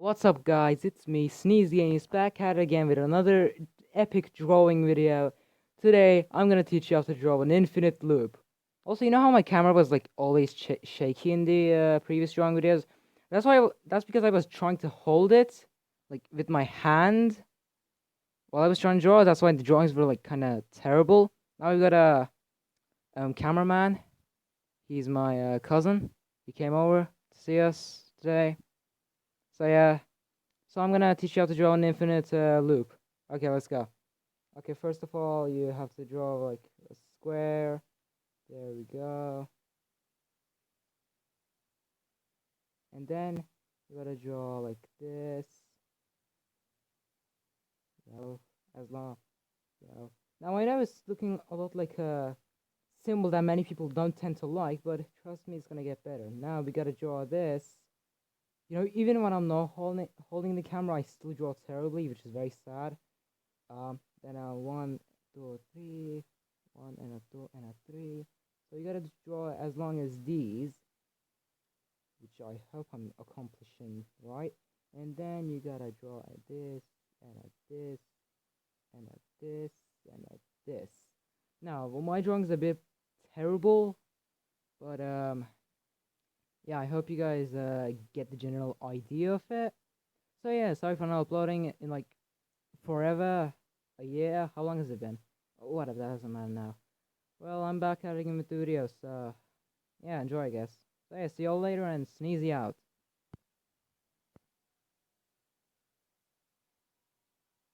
What's up, guys? It's me, Sneezy, and he's back at it again with another epic drawing video. Today, I'm gonna teach you how to draw an infinite loop. Also, you know how my camera was like always shaky in the previous drawing videos? That's because I was trying to hold it like with my hand while I was trying to draw. That's why the drawings were like kind of terrible. Now we've got a cameraman. He's my cousin. He came over to see us today. So yeah. So I'm gonna teach you how to draw an infinite loop. Okay, let's go. Okay, first of all, you have to draw like a square. There we go. And then you gotta draw like this. No, as long. No. Now I know it's looking a lot like a symbol that many people don't tend to like, but trust me, it's gonna get better. Now we gotta draw this. You know, even when I'm not holding the camera, I still draw terribly, which is very sad. Then one, two, three, one and a two and a three. So you gotta draw as long as these, which I hope I'm accomplishing right. And then you gotta draw a this and a this and a this and a this. Now, well, my drawing's a bit terrible, but yeah, I hope you guys get the general idea of it. So yeah, sorry for not uploading in like forever, a year. How long has it been? Whatever, that doesn't matter now. Well, I'm back at it again with the video, so yeah, enjoy, I guess. So yeah, see y'all later and Sneezy out.